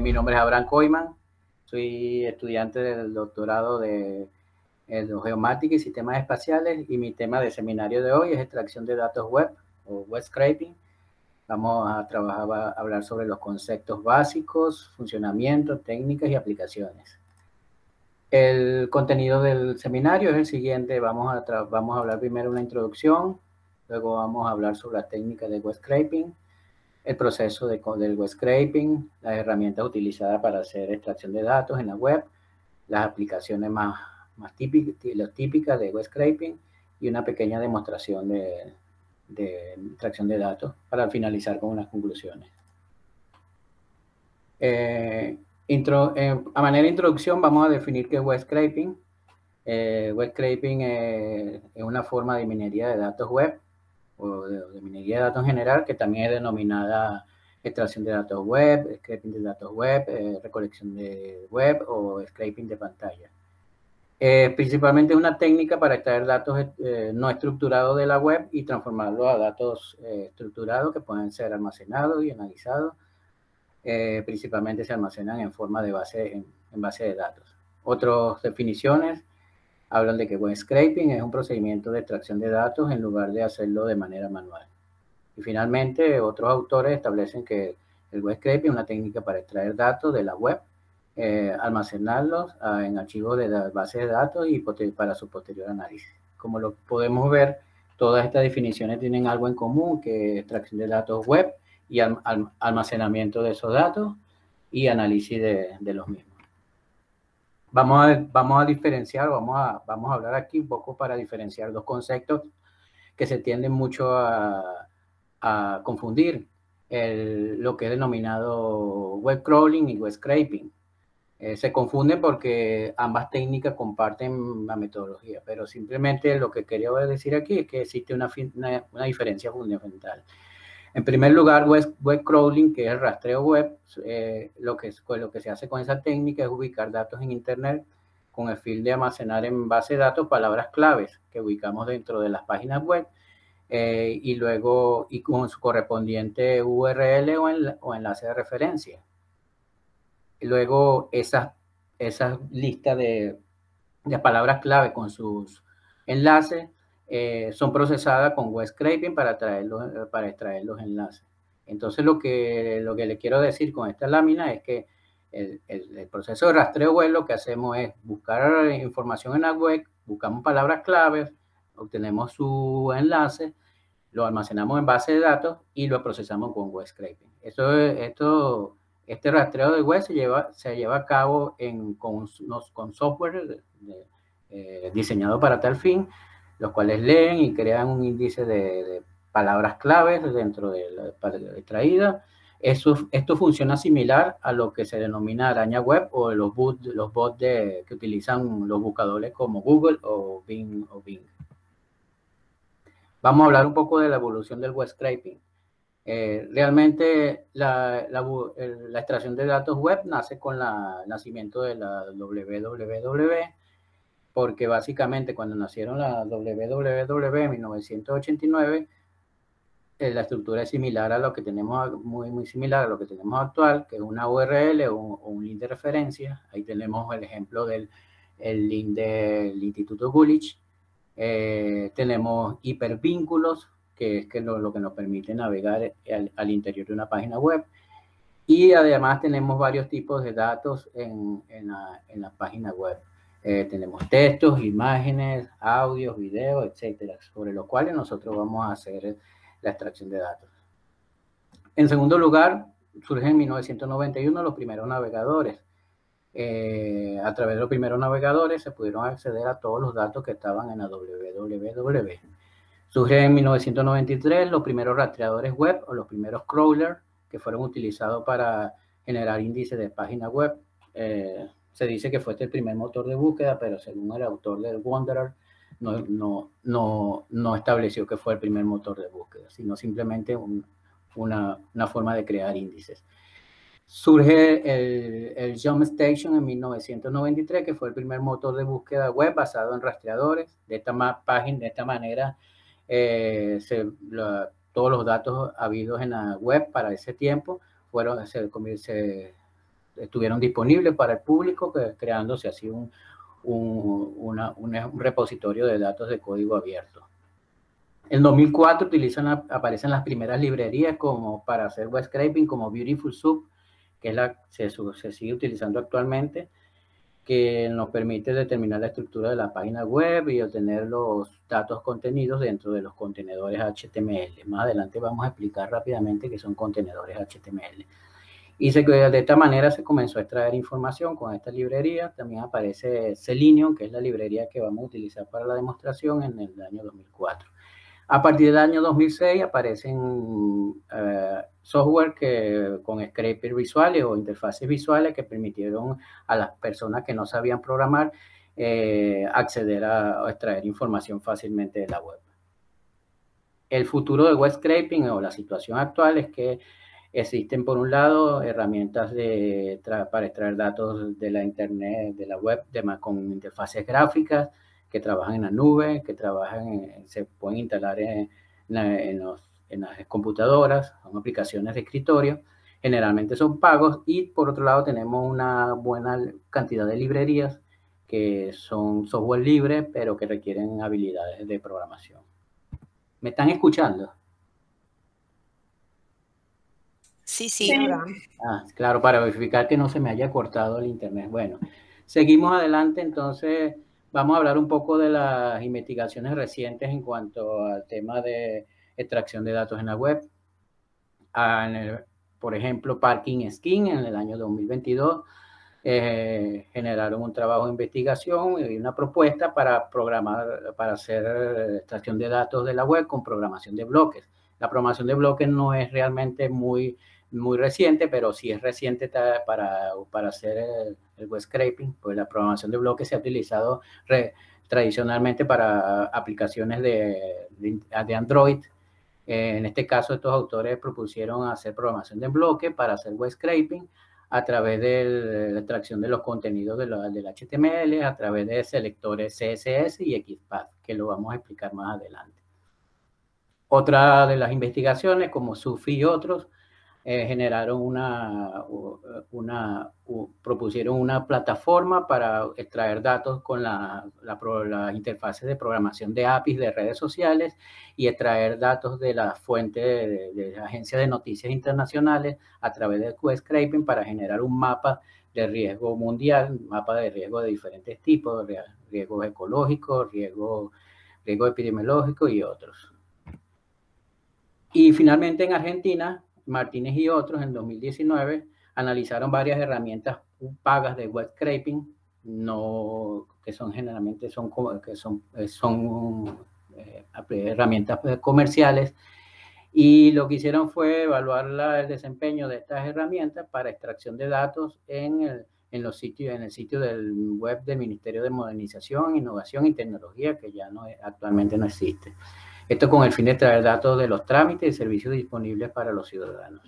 Mi nombre es Abraham Koyman, soy estudiante del doctorado de geomática y sistemas espaciales y mi tema de seminario de hoy es extracción de datos web o web scraping. Vamos a hablar sobre los conceptos básicos, funcionamiento, técnicas y aplicaciones. El contenido del seminario es el siguiente. Vamos a hablar primero una introducción, luego vamos a hablar sobre la técnica de web scraping, el proceso del web scraping, las herramientas utilizadas para hacer extracción de datos en la web, las aplicaciones más típicas de web scraping y una pequeña demostración de extracción de datos para finalizar con unas conclusiones. A manera de introducción vamos a definir qué es web scraping. Web scraping es una forma de minería de datos web o de minería de datos en general, que también es denominada extracción de datos web, scraping de datos web, recolección de web o scraping de pantalla. Principalmente es una técnica para extraer datos no estructurados de la web y transformarlos a datos estructurados que pueden ser almacenados y analizados. Principalmente se almacenan en forma de base de datos. Otras definiciones hablan de que web scraping es un procedimiento de extracción de datos en lugar de hacerlo de manera manual. Y finalmente, otros autores establecen que el web scraping es una técnica para extraer datos de la web, almacenarlos en archivos de la base de datos y para su posterior análisis. Como lo podemos ver, todas estas definiciones tienen algo en común, que es extracción de datos web y almacenamiento de esos datos y análisis de los mismos. Vamos a diferenciar, vamos a hablar aquí un poco para diferenciar dos conceptos que se tienden mucho a confundir, lo que es denominado web crawling y web scraping. Se confunden porque ambas técnicas comparten la metodología, pero simplemente lo que quería decir aquí es que existe una diferencia fundamental. En primer lugar, web crawling, que es el rastreo web, lo que se hace con esa técnica es ubicar datos en Internet con el fin de almacenar en base de datos palabras claves que ubicamos dentro de las páginas web y luego con su correspondiente URL o enlace de referencia. Y luego esas listas de palabras clave con sus enlaces son procesadas con web scraping para extraer los enlaces. Entonces, lo que le quiero decir con esta lámina es que el proceso de rastreo web, lo que hacemos es buscar información en la web, buscamos palabras claves, obtenemos su enlace, lo almacenamos en base de datos y lo procesamos con web scraping. Este rastreo de web se lleva a cabo con software diseñado para tal fin, los cuales leen y crean un índice de palabras claves dentro de la extraída. Esto funciona similar a lo que se denomina araña web o los bots que utilizan los buscadores como Google o Bing. Vamos a hablar un poco de la evolución del web scraping. Realmente la extracción de datos web nace con el nacimiento de la www, porque básicamente cuando nacieron la www en 1989, la estructura es similar a lo que tenemos, muy similar a lo que tenemos actual, que es una URL o un link de referencia. Ahí tenemos el ejemplo del link del Instituto Gulich. Tenemos hipervínculos, que es lo que nos permite navegar al interior de una página web. Y además tenemos varios tipos de datos en la página web. Tenemos textos, imágenes, audios, videos, etcétera, sobre los cuales nosotros vamos a hacer la extracción de datos. En segundo lugar, surgen en 1991 los primeros navegadores. A través de los primeros navegadores se pudieron acceder a todos los datos que estaban en la www. Surgen en 1993 los primeros rastreadores web o los primeros crawlers que fueron utilizados para generar índices de páginas web. Se dice que fue este el primer motor de búsqueda, pero según el autor del Wanderer, no estableció que fue el primer motor de búsqueda, sino simplemente una forma de crear índices. Surge el Jump Station en 1993, que fue el primer motor de búsqueda web basado en rastreadores. De esta manera, todos los datos habidos en la web para ese tiempo estuvieron disponibles para el público, creándose así un repositorio de datos de código abierto. En 2004 aparecen las primeras librerías como para hacer web scraping, como Beautiful Soup, que es se sigue utilizando actualmente, que nos permite determinar la estructura de la página web y obtener los datos contenidos dentro de los contenedores HTML. Más adelante vamos a explicar rápidamente qué son contenedores HTML. Y de esta manera se comenzó a extraer información con esta librería. También aparece Selenium, que es la librería que vamos a utilizar para la demostración en el año 2004. A partir del año 2006 aparecen software con scrapers visuales o interfaces visuales que permitieron a las personas que no sabían programar acceder a extraer información fácilmente de la web. El futuro de web scraping o la situación actual es que existen, por un lado, herramientas para extraer datos de la internet, de la web, con interfaces gráficas que trabajan en la nube, que se pueden instalar en las computadoras, son aplicaciones de escritorio, generalmente son pagos, y por otro lado tenemos una buena cantidad de librerías que son software libre, pero que requieren habilidades de programación. ¿Me están escuchando? Sí, Abraham. Claro, para verificar que no se me haya cortado el internet. Bueno, seguimos adelante, entonces vamos a hablar un poco de las investigaciones recientes en cuanto al tema de extracción de datos en la web. Por ejemplo, Parking Skin en el año 2022 generaron un trabajo de investigación y una propuesta para hacer extracción de datos de la web con programación de bloques. La programación de bloques no es realmente muy reciente, pero sí es reciente para hacer el web scraping, pues la programación de bloques se ha utilizado tradicionalmente para aplicaciones de Android. En este caso, estos autores propusieron hacer programación de bloques para hacer web scraping a través de la extracción de los contenidos del HTML, a través de selectores CSS y XPath, que lo vamos a explicar más adelante. Otra de las investigaciones, como Sufi y otros, propusieron una plataforma para extraer datos con las interfaces de programación de APIs de redes sociales y extraer datos de la fuente de agencias de noticias internacionales a través del web scraping para generar un mapa de riesgo mundial, un mapa de riesgo de diferentes tipos, riesgos ecológicos, riesgo epidemiológico y otros. Y finalmente en Argentina, Martínez y otros en 2019 analizaron varias herramientas pagas de web scraping, que son generalmente herramientas comerciales, y lo que hicieron fue evaluar el desempeño de estas herramientas para extracción de datos en el sitio del web del Ministerio de Modernización, Innovación y Tecnología, que ya actualmente no existe. Esto con el fin de extraer datos de los trámites y servicios disponibles para los ciudadanos.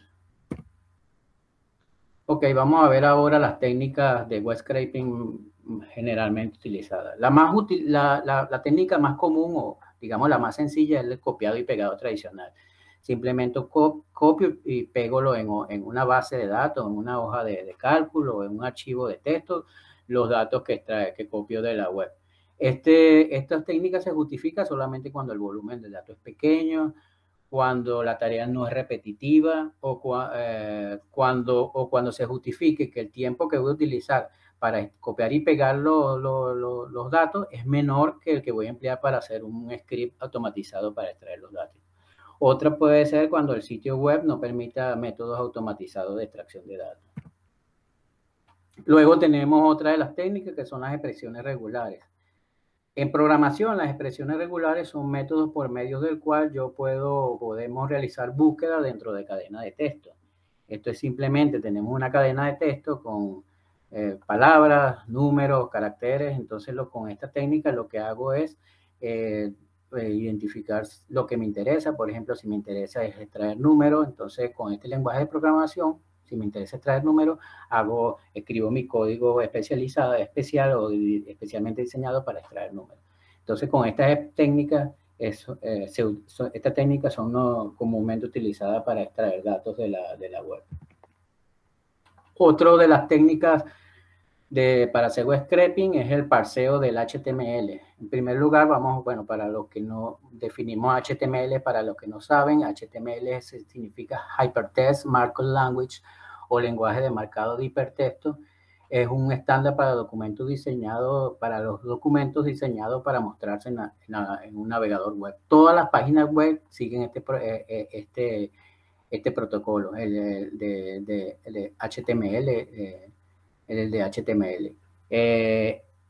Ok, vamos a ver ahora las técnicas de web scraping generalmente utilizadas. La técnica más común, o digamos la más sencilla, es el copiado y pegado tradicional. Simplemente copio y pego en una base de datos, en una hoja de cálculo, en un archivo de texto, los datos que copio de la web. Esta técnica se justifica solamente cuando el volumen de datos es pequeño, cuando la tarea no es repetitiva o cuando se justifique que el tiempo que voy a utilizar para copiar y pegar los datos es menor que el que voy a emplear para hacer un script automatizado para extraer los datos. Otra puede ser cuando el sitio web no permita métodos automatizados de extracción de datos. Luego tenemos otra de las técnicas que son las expresiones regulares. En programación, las expresiones regulares son métodos por medio del cual podemos realizar búsqueda dentro de cadena de texto. Esto es simplemente, tenemos una cadena de texto con palabras, números, caracteres. Entonces, con esta técnica lo que hago es identificar lo que me interesa. Por ejemplo, si me interesa es extraer números, entonces con este lenguaje de programación, si me interesa extraer números, escribo mi código especial o especialmente diseñado para extraer números. Entonces, con estas técnicas, estas técnicas son comúnmente utilizadas para extraer datos de la web. Otro de las técnicas para hacer web scraping es el parseo del HTML. En primer lugar, bueno, para los que no definimos HTML, para los que no saben, HTML significa Hypertext Markup Language o lenguaje de marcado de hipertexto. Es un estándar para documentos diseñados, para los documentos diseñados para mostrarse en un navegador web. Todas las páginas web siguen este protocolo, el de HTML, el de HTML.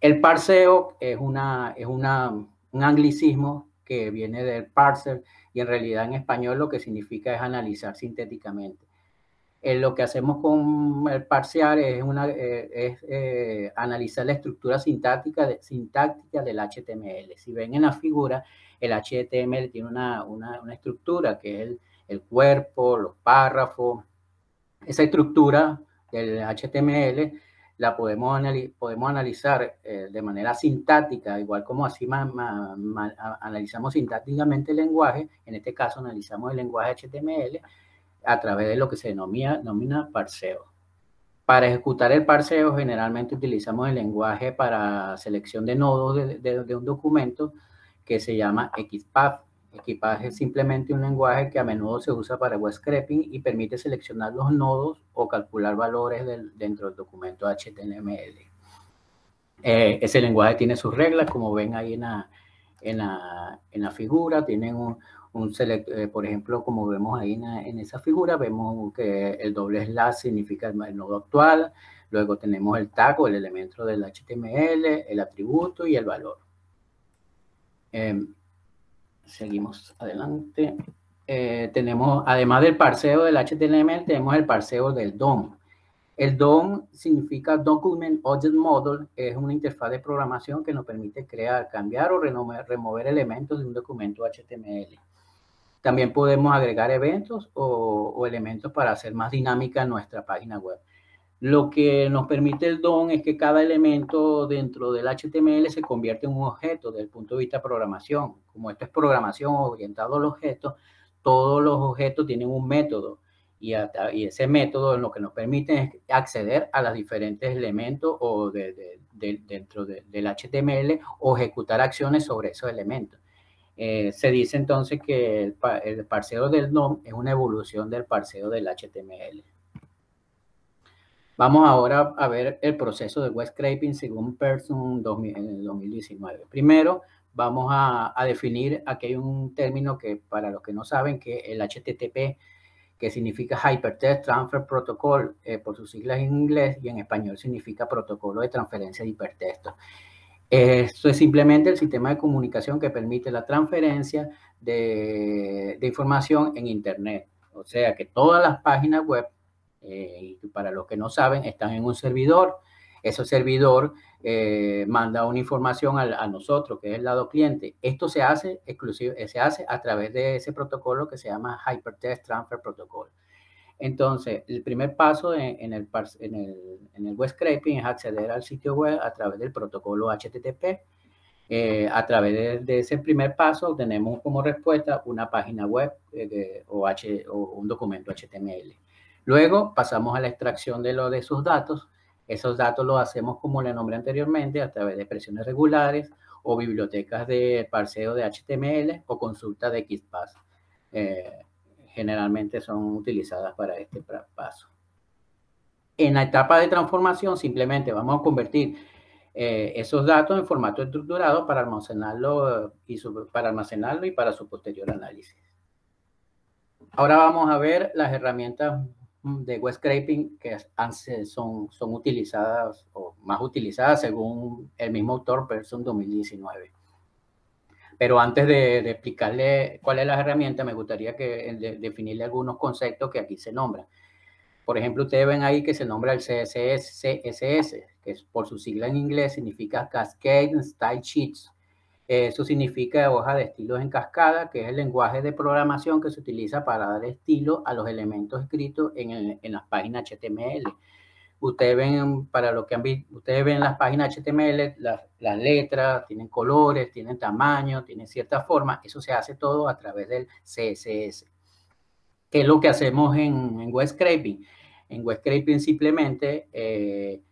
El parseo es un anglicismo que viene del parser y en realidad en español lo que significa es analizar sintéticamente. Lo que hacemos con el parsear es analizar la estructura sintáctica del HTML. Si ven en la figura, el HTML tiene una estructura que es el cuerpo, los párrafos. Esa estructura del HTML la podemos analizar de manera sintáctica, igual como así analizamos sintácticamente el lenguaje. En este caso analizamos el lenguaje HTML a través de lo que se denomina parseo. Para ejecutar el parseo generalmente utilizamos el lenguaje para selección de nodos de un documento que se llama XPath. XPath es simplemente un lenguaje que a menudo se usa para web scraping y permite seleccionar los nodos o calcular valores dentro del documento HTML. Ese lenguaje tiene sus reglas, como ven ahí en la figura. Tienen por ejemplo, como vemos ahí en esa figura, vemos que el doble slash significa el nodo actual. Luego tenemos el tag o el elemento del HTML, el atributo y el valor. Seguimos adelante. Tenemos, además del parseo del HTML, tenemos el parseo del DOM. El DOM significa Document Object Model, es una interfaz de programación que nos permite crear, cambiar o remover elementos de un documento HTML. También podemos agregar eventos o elementos para hacer más dinámica nuestra página web. Lo que nos permite el DOM es que cada elemento dentro del HTML se convierte en un objeto desde el punto de vista de programación. Como esto es programación orientado al objeto, todos los objetos tienen un método y ese método lo que nos permite es acceder a los diferentes elementos o dentro del HTML o ejecutar acciones sobre esos elementos. Se dice entonces que el parseo del DOM es una evolución del parseo del HTML. Vamos ahora a ver el proceso de web scraping según Pearson en el 2019. Primero, vamos a definir, aquí hay un término que para los que no saben, que el HTTP, que significa Hypertext Transfer Protocol, por sus siglas en inglés, y en español significa protocolo de transferencia de hipertexto. Esto es simplemente el sistema de comunicación que permite la transferencia de información en Internet. O sea que todas las páginas web, para los que no saben, están en un servidor. Ese servidor manda una información a nosotros, que es el lado cliente. Esto se hace a través de ese protocolo que se llama Hypertext Transfer Protocol. Entonces, el primer paso en el web scraping es acceder al sitio web a través del protocolo HTTP. A través de ese primer paso tenemos como respuesta una página web o un documento HTML. Luego pasamos a la extracción de esos datos. Esos datos los hacemos, como le nombré anteriormente, a través de expresiones regulares o bibliotecas de parseo de HTML o consulta de XPath. Generalmente son utilizadas para este paso. En la etapa de transformación simplemente vamos a convertir esos datos en formato estructurado para almacenarlo y para su posterior análisis. Ahora vamos a ver las herramientas de web scraping que son utilizadas o más utilizadas según el mismo autor Pearson 2019. Pero antes de explicarle cuál es la herramienta, me gustaría definirle algunos conceptos que aquí se nombran. Por ejemplo, ustedes ven ahí que se nombra el CSS, que por su sigla en inglés significa Cascade Style Sheets. Eso significa hoja de estilos en cascada, que es el lenguaje de programación que se utiliza para dar estilo a los elementos escritos en las páginas HTML. Ustedes ven, ustedes ven las páginas HTML, las letras, tienen colores, tienen tamaño, tienen cierta forma. Eso se hace todo a través del CSS. ¿Qué es lo que hacemos en web scraping? En web scraping simplemente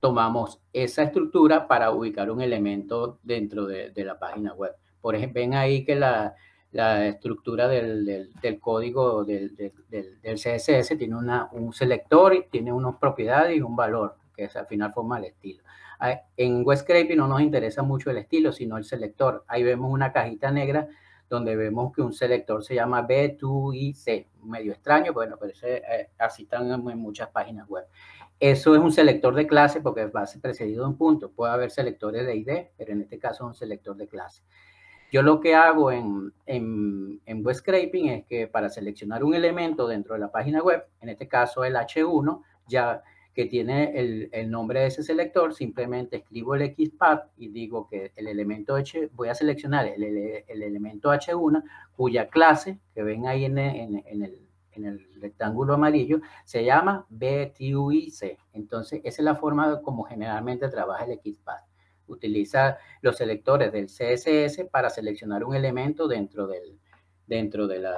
tomamos esa estructura para ubicar un elemento dentro de la página web. Por ejemplo, ven ahí que la estructura del código del CSS tiene un selector, y tiene unas propiedades y un valor, que al final forma el estilo. En web scraping no nos interesa mucho el estilo, sino el selector. Ahí vemos una cajita negra donde vemos que un selector se llama B2IC, medio extraño, bueno, pero así están en muchas páginas web. Eso es un selector de clase porque va a ser precedido de un punto. Puede haber selectores de ID, pero en este caso es un selector de clase. Yo lo que hago en web scraping es que para seleccionar un elemento dentro de la página web, en este caso el H1, ya que tiene el nombre de ese selector, simplemente escribo el XPath y digo que el elemento H, voy a seleccionar el elemento H1, cuya clase, que ven ahí en el rectángulo amarillo, se llama B2IC. Entonces, esa es la forma como generalmente trabaja el XPath. Utiliza los selectores del CSS para seleccionar un elemento dentro de la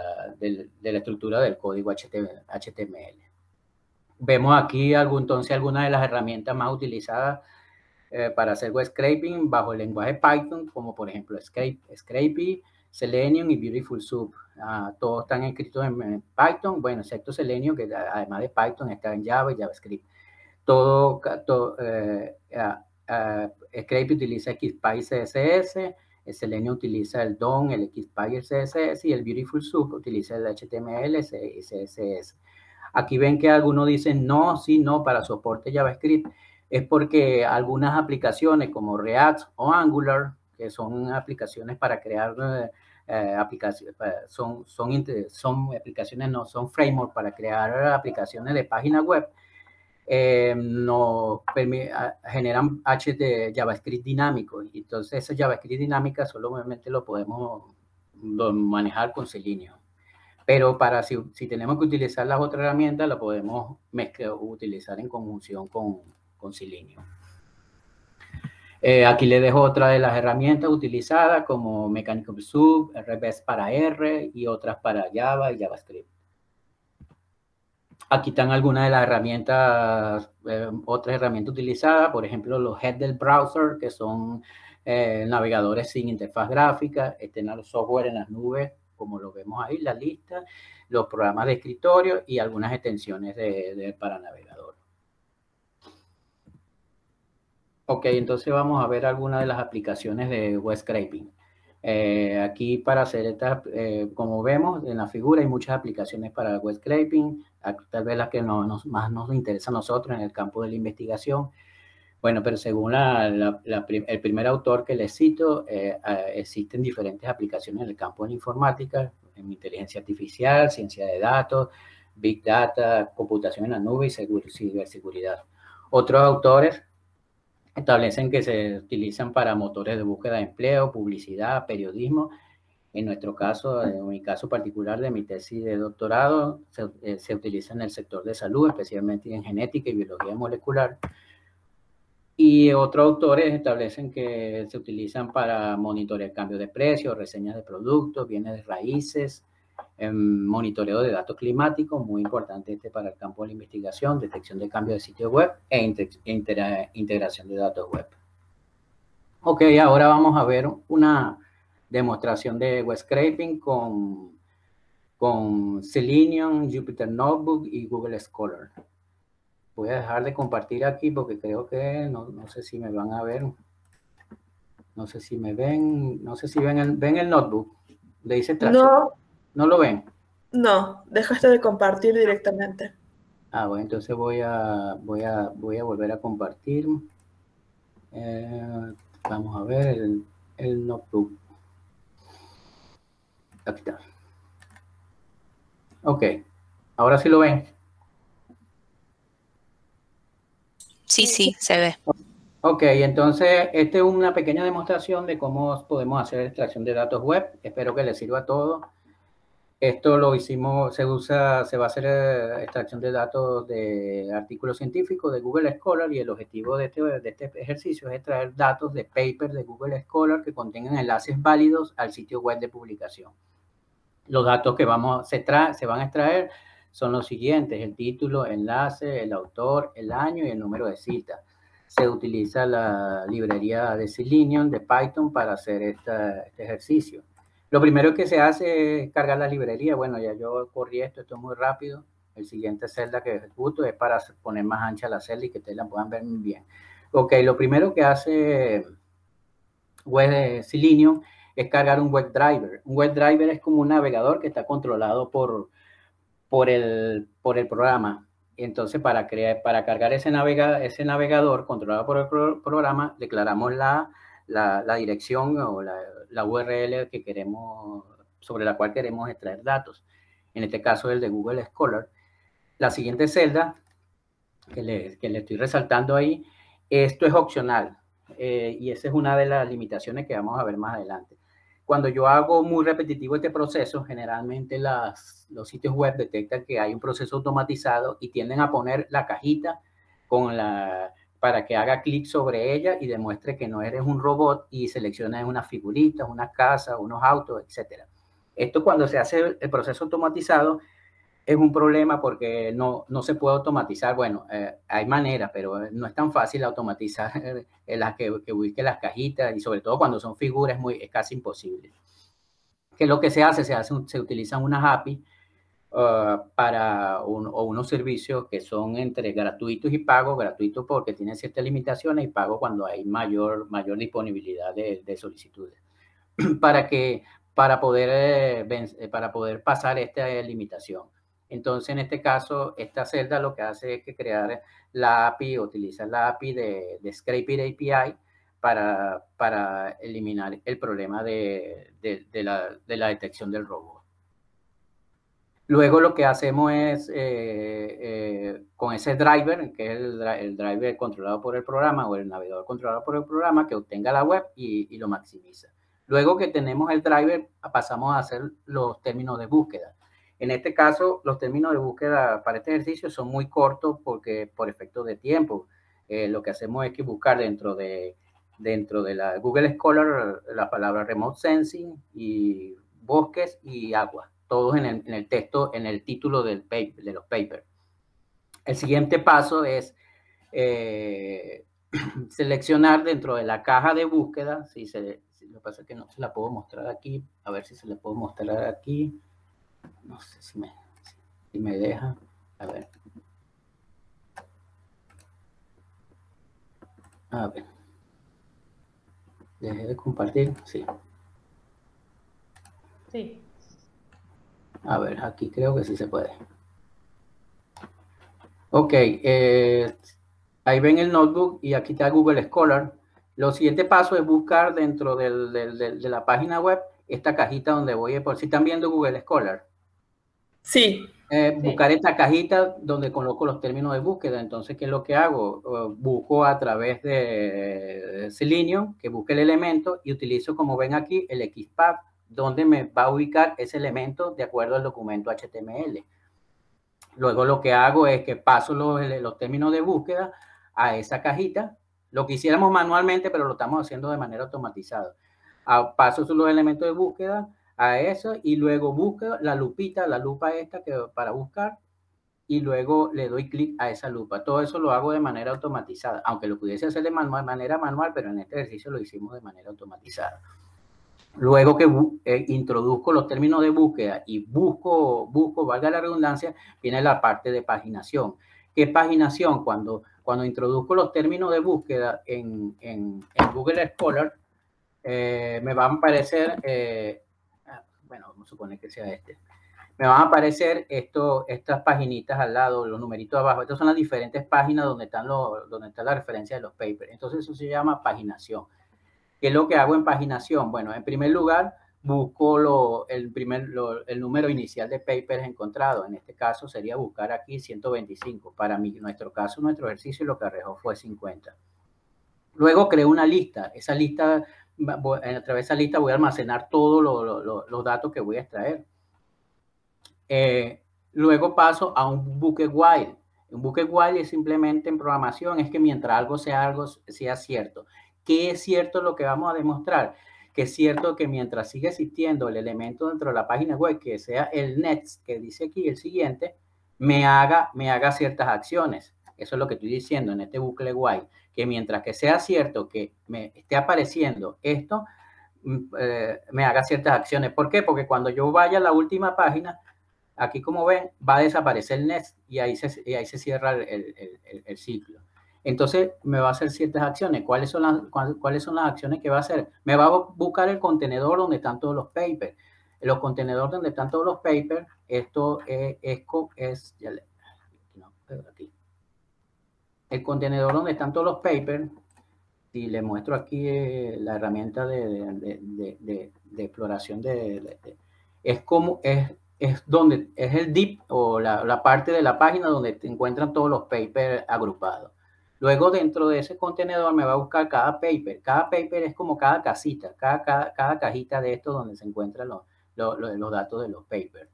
estructura del código HTML. Vemos aquí entonces algunas de las herramientas más utilizadas para hacer web scraping bajo el lenguaje Python, como por ejemplo Scrapy, Selenium y Beautiful Soup. Todos están escritos en Python, bueno, excepto Selenium, que además de Python está en Java y JavaScript. Scrapy utiliza XPy CSS, Selenium utiliza el DOM, el XPy, el CSS, y el Beautiful Soup utiliza el HTML y CSS. Aquí ven que algunos dicen no, sí, no, para soporte JavaScript. Es porque algunas aplicaciones como React o Angular, que son aplicaciones para crear aplicaciones, son aplicaciones, no, son frameworks para crear aplicaciones de página web, generan JavaScript dinámico. Entonces, esa JavaScript dinámica solamente lo podemos manejar con Selenium. Pero si tenemos que utilizar las otras herramientas, la podemos utilizar en conjunción con Selenium. Aquí les dejo otra de las herramientas utilizadas como Mechanical Soup, RBest para R y otras para Java y JavaScript. Aquí están algunas de las herramientas, otras herramientas utilizadas, por ejemplo, los head del browser, que son navegadores sin interfaz gráfica, los software en las nubes, como lo vemos ahí, la lista, los programas de escritorio y algunas extensiones para navegador. Ok, entonces vamos a ver algunas de las aplicaciones de web scraping. Aquí para hacer estas, como vemos en la figura, hay muchas aplicaciones para web scraping, tal vez las que más nos interesa a nosotros en el campo de la investigación. Bueno, pero según el primer autor que les cito, existen diferentes aplicaciones en el campo de la informática, en inteligencia artificial, ciencia de datos, big data, computación en la nube y ciberseguridad. Otros autores establecen que se utilizan para motores de búsqueda de empleo, publicidad, periodismo. En nuestro caso, en mi caso particular de mi tesis de doctorado, se utiliza en el sector de salud, especialmente en genética y biología molecular. Y otros autores establecen que se utilizan para monitorear cambios de precios, reseñas de productos, bienes de raíces, monitoreo de datos climáticos, muy importante para el campo de la investigación, detección de cambios de sitio web e integración de datos web. Ok, ahora vamos a ver una demostración de web scraping con Selenium, Jupyter Notebook y Google Scholar. Voy a dejar de compartir aquí porque creo que no sé si me van a ver. No sé si me ven. No sé si ven el notebook. Le dice extracción. No. ¿No lo ven? No, dejaste de compartir directamente. Bueno, entonces voy a volver a compartir. Vamos a ver el notebook. Aquí está. Ok. Ahora sí lo ven. Sí, se ve. Ok, entonces esta es una pequeña demostración de cómo podemos hacer extracción de datos web. Espero que les sirva a todos. Esto lo hicimos, se va a hacer extracción de datos de artículos científicos de Google Scholar, y el objetivo de este ejercicio es extraer datos de papers de Google Scholar que contengan enlaces válidos al sitio web de publicación. Los datos que se van a extraer son los siguientes: el título, enlace, el autor, el año y el número de cita. Se utiliza la librería de Selenium de Python para hacer este ejercicio. Lo primero que se hace es cargar la librería. Bueno, ya yo corrí esto es muy rápido. El siguiente celda que ejecuto es para poner más ancha la celda y que ustedes la puedan ver muy bien. Ok, lo primero que hace Selenium es cargar un WebDriver. Un WebDriver es como un navegador que está controlado por el programa. Entonces, para cargar ese navegador controlado por el programa, declaramos la dirección o la URL que queremos, sobre la cual queremos extraer datos. En este caso, el de Google Scholar. La siguiente celda que le estoy resaltando ahí, esto es opcional. Y esa es una de las limitaciones que vamos a ver más adelante. Cuando yo hago muy repetitivo este proceso, generalmente los sitios web detectan que hay un proceso automatizado y tienden a poner la cajita para que haga clic sobre ella y demuestre que no eres un robot y seleccione unas figuritas, unas casas, unos autos, etc. Esto, cuando se hace el proceso automatizado, es un problema porque no se puede automatizar. Bueno, hay maneras, pero no es tan fácil automatizar que busque las cajitas, y sobre todo cuando son figuras es casi imposible. ¿Qué es lo que se hace? Se utilizan unas API o unos servicios que son entre gratuitos y pagos. Gratuitos porque tienen ciertas limitaciones, y pago cuando hay mayor disponibilidad de solicitudes. para poder pasar esta limitación. Entonces, en este caso, esta celda lo que hace es que crear la API, utiliza la API de Scrapit API para eliminar el problema de la detección del robot. Luego lo que hacemos es, con ese driver, que es el driver controlado por el programa, o el navegador controlado por el programa, que obtenga la web y lo maximiza. Luego que tenemos el driver, pasamos a hacer los términos de búsqueda. En este caso, los términos de búsqueda para este ejercicio son muy cortos porque por efecto de tiempo. Lo que hacemos es que buscar dentro de la Google Scholar la palabra remote sensing y bosques y agua, todos en el texto, en el título de los papers. El siguiente paso es seleccionar dentro de la caja de búsqueda. Lo que pasa es que no se la puedo mostrar aquí. A ver si se la puedo mostrar aquí. No sé si me deja. A ver. A ver. Dejé de compartir. Sí. Sí. A ver, aquí creo que sí se puede. Ok. Ahí ven el notebook y aquí está Google Scholar. Lo siguiente paso es buscar dentro de la página web esta cajita donde voy. Por si están viendo Google Scholar. Sí. Buscar esta cajita donde coloco los términos de búsqueda. Entonces, ¿qué es lo que hago? Busco a través de Selenium, que busque el elemento, y utilizo, como ven aquí, el XPath, donde me va a ubicar ese elemento de acuerdo al documento HTML. Luego lo que hago es que paso los términos de búsqueda a esa cajita, lo que hiciéramos manualmente, pero lo estamos haciendo de manera automatizada. Paso los elementos de búsqueda a eso, y luego busco la lupa esta para buscar, y luego le doy clic a esa lupa. Todo eso lo hago de manera automatizada, aunque lo pudiese hacer de manera manual, pero en este ejercicio lo hicimos de manera automatizada. Luego que introduzco los términos de búsqueda y busco, valga la redundancia, viene la parte de paginación. ¿Qué paginación? Cuando introduzco los términos de búsqueda en Google Scholar, me van a aparecer, bueno, vamos a suponer que sea este. Me van a aparecer estas paginitas al lado, los numeritos abajo. Estas son las diferentes páginas donde está la referencia de los papers. Entonces, eso se llama paginación. ¿Qué es lo que hago en paginación? Bueno, en primer lugar, busco el número inicial de papers encontrado. En este caso sería buscar aquí 125. Para nuestro caso, nuestro ejercicio, lo que arrojó fue 50. Luego creo una lista. Esa lista, a través de esa lista voy a almacenar todos los datos que voy a extraer. Luego paso a un bucket while. Un bucket while es simplemente, en programación, es que mientras algo sea cierto. ¿Qué es cierto lo que vamos a demostrar? Que es cierto que mientras siga existiendo el elemento dentro de la página web, que sea el next, que dice aquí el siguiente, me haga ciertas acciones. Eso es lo que estoy diciendo en este bucle while, que mientras que sea cierto que me esté apareciendo esto, me haga ciertas acciones. ¿Por qué? Porque cuando yo vaya a la última página, aquí como ven, va a desaparecer el next y ahí se cierra el ciclo. Entonces me va a hacer ciertas acciones. ¿Cuáles son las acciones que va a hacer? Me va a buscar el contenedor donde están todos los papers. Los contenedores donde están todos los papers, esto aquí. El contenedor donde están todos los papers, si le muestro aquí la herramienta de exploración es donde es el div o la parte de la página donde te encuentran todos los papers agrupados. Luego dentro de ese contenedor me va a buscar cada paper. Cada paper es como cada casita, cada cajita de esto donde se encuentran los datos de los papers.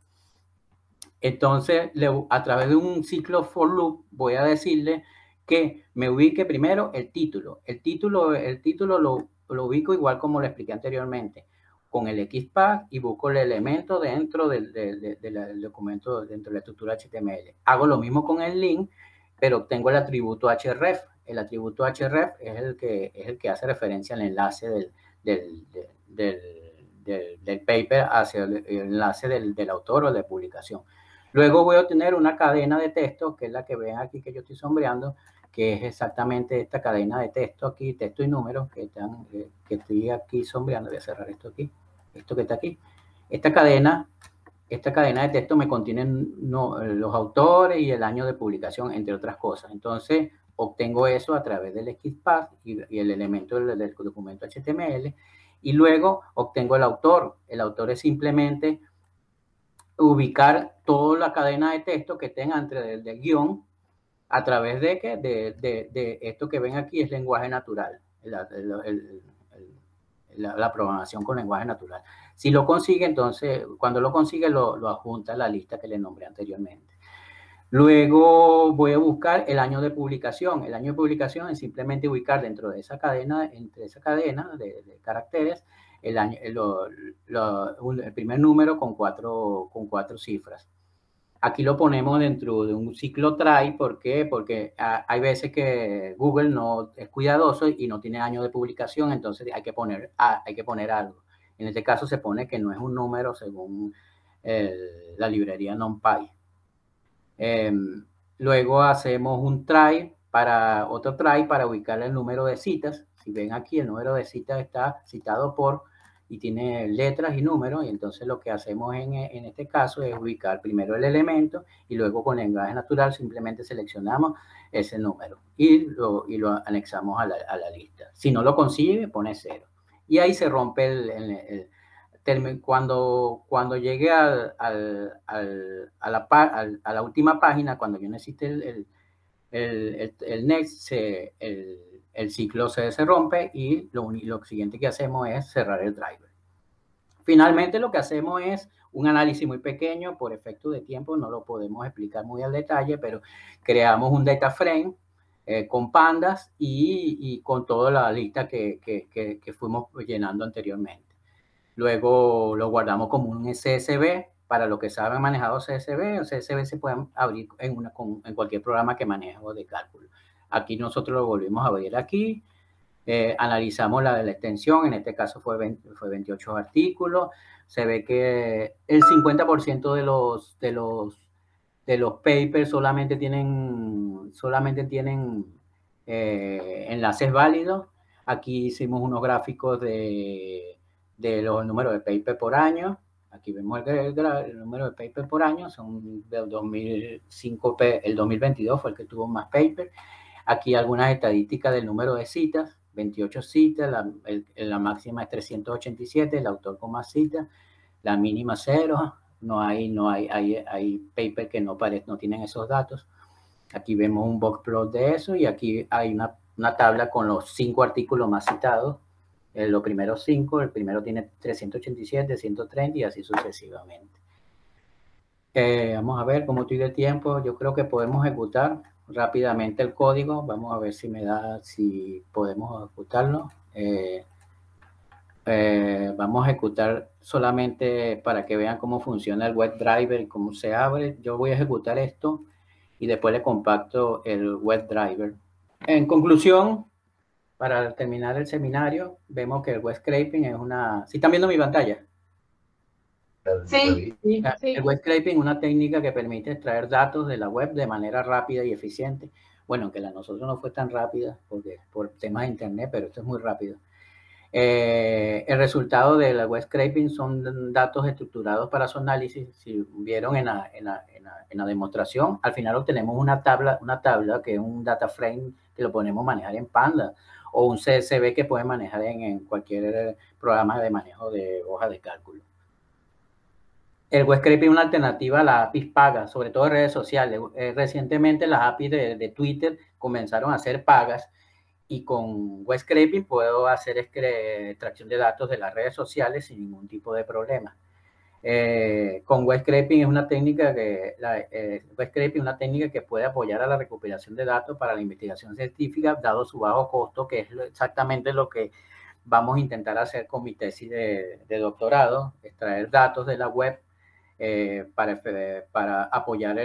Entonces, a través de un ciclo for loop, voy a decirle que me ubique primero el título. El título lo ubico igual como lo expliqué anteriormente, con el XPath y busco el elemento dentro del documento, dentro de la estructura HTML. Hago lo mismo con el link, pero obtengo el atributo href. El atributo href es el que hace referencia al enlace del paper hacia el enlace del autor o de publicación. Luego voy a obtener una cadena de texto, que es la que ven aquí que yo estoy sombreando, que es exactamente esta cadena de texto aquí, texto y números que estoy aquí sombreando. Voy a cerrar esto aquí, esto que está aquí. Esta cadena de texto me contiene los autores y el año de publicación, entre otras cosas. Entonces, obtengo eso a través del XPath y el elemento del documento HTML. Y luego obtengo el autor. El autor es simplemente ubicar toda la cadena de texto que tenga entre el guión a través de esto que ven aquí, es lenguaje natural, la programación con lenguaje natural. Si lo consigue, entonces, cuando lo consigue, lo adjunta a la lista que le nombré anteriormente. Luego voy a buscar el año de publicación. El año de publicación es simplemente ubicar dentro de esa cadena, de caracteres, el primer número con cuatro cifras. Aquí lo ponemos dentro de un ciclo try. ¿Por qué? Porque hay veces que Google no es cuidadoso y no tiene año de publicación, entonces hay que poner algo. En este caso se pone que no es un número según la librería NumPy. Luego hacemos otro try para ubicar el número de citas. Si ven aquí, el número de citas está citado por y tiene letras y números, y entonces lo que hacemos en este caso es ubicar primero el elemento y luego con lenguaje natural simplemente seleccionamos ese número y lo anexamos a la lista. Si no lo consigue, pone 0. Y ahí se rompe cuando llegue a la última página, cuando yo necesite el next, el ciclo se rompe y lo siguiente que hacemos es cerrar el driver. Finalmente, lo que hacemos es un análisis muy pequeño. Por efecto de tiempo no lo podemos explicar muy al detalle, pero creamos un data frame con pandas y con toda la lista que fuimos llenando anteriormente. Luego lo guardamos como un CSV. Para los que saben manejado CSV, o CSV se pueden abrir en cualquier programa que manejo de cálculo. Aquí nosotros lo volvimos a abrir aquí. Analizamos la extensión, en este caso fue 28 artículos. Se ve que el 50% de los papers solamente tienen enlaces válidos. Aquí hicimos unos gráficos de los números de paper por año. Aquí vemos el número de paper por año, son del 2005, el 2022 fue el que tuvo más paper. Aquí algunas estadísticas del número de citas, 28 citas, la máxima es 387, el autor con más citas, la mínima 0, hay paper que no tienen esos datos. Aquí vemos un box plot de eso y aquí hay una tabla con los 5 artículos más citados. Los primeros 5, el primero tiene 387, 130 y así sucesivamente. Vamos a ver cómo estoy de tiempo. Yo creo que podemos ejecutar rápidamente el código. Vamos a ver si podemos ejecutarlo. vamos a ejecutar solamente para que vean cómo funciona el WebDriver y cómo se abre. Yo voy a ejecutar esto y después le compacto el WebDriver. En conclusión, para terminar el seminario, vemos que el web scraping es una... ¿Sí están viendo mi pantalla? Sí, sí, sí. El web scraping es una técnica que permite extraer datos de la web de manera rápida y eficiente. Bueno, aunque la de nosotros no fue tan rápida porque por temas de internet, pero esto es muy rápido. El resultado de la web scraping son datos estructurados para su análisis. Si vieron en la demostración, al final obtenemos una tabla que es un data frame que lo podemos manejar en Panda o un CSV que puede manejar en cualquier programa de manejo de hojas de cálculo. El web scraping es una alternativa a las APIs pagas, sobre todo en redes sociales. Recientemente las APIs de Twitter comenzaron a ser pagas y con web scraping puedo hacer extracción de datos de las redes sociales sin ningún tipo de problema. Con web scraping es una técnica que puede apoyar a la recuperación de datos para la investigación científica, dado su bajo costo, que es exactamente lo que vamos a intentar hacer con mi tesis de doctorado, extraer datos de la web para apoyar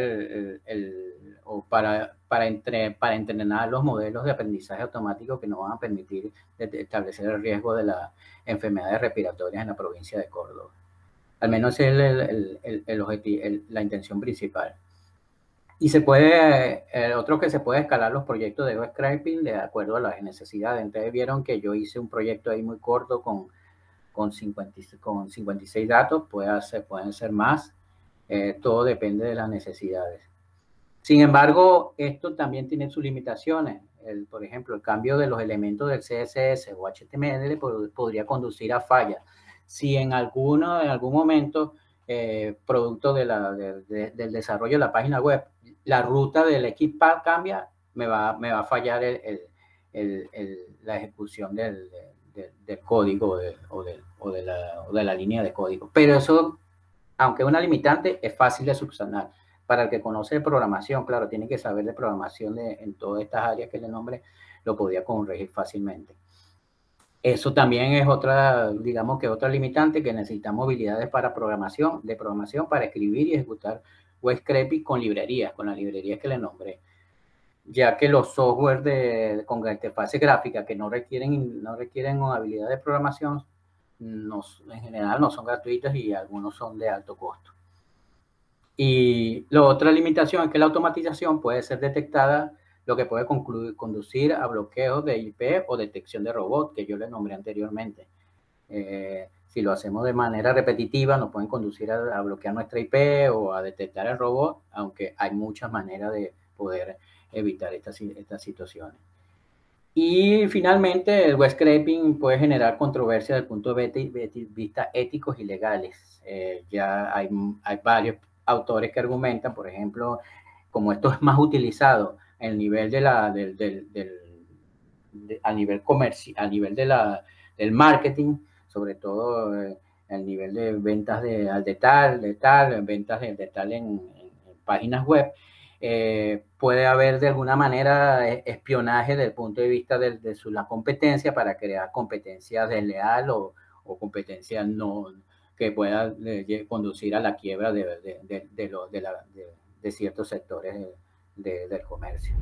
para entrenar los modelos de aprendizaje automático que nos van a permitir establecer el riesgo de las enfermedades respiratorias en la provincia de Córdoba. Al menos es la intención principal. Y otro que se puede escalar los proyectos de web scraping de acuerdo a las necesidades. Entonces vieron que yo hice un proyecto ahí muy corto con 56 datos, pueden ser más, todo depende de las necesidades. Sin embargo, esto también tiene sus limitaciones. Por ejemplo, el cambio de los elementos del CSS o HTML podría conducir a fallas. Si en algún momento, producto del desarrollo de la página web, la ruta del XPath cambia, me va a fallar la ejecución del código o de la línea de código. Pero eso, aunque es una limitante, es fácil de subsanar. Para el que conoce de programación, claro, tiene que saber de programación en todas estas áreas que le nombré, lo podía corregir fácilmente. Eso también es otra, digamos que otra limitante, que necesitamos habilidades de programación para escribir y ejecutar web scraping con las librerías que le nombré, ya que los software con interfaces gráficas que no requieren habilidad de programación, en general no son gratuitos y algunos son de alto costo. Y la otra limitación es que la automatización puede ser detectada, lo que puede conducir a bloqueos de IP o detección de robot, que yo le nombré anteriormente. Si lo hacemos de manera repetitiva, nos pueden conducir a bloquear nuestra IP o a detectar el robot, aunque hay muchas maneras de poder evitar estas situaciones. Y finalmente, el web scraping puede generar controversia desde el punto de vista éticos y legales. Ya hay varios autores que argumentan, por ejemplo, como esto es más utilizado a nivel a nivel comercial, a nivel del marketing, sobre todo al nivel de ventas ventas de tal en páginas web, puede haber de alguna manera espionaje desde el punto de vista de la competencia para crear competencia desleal o competencia que pueda conducir a la quiebra de ciertos sectores del comercio.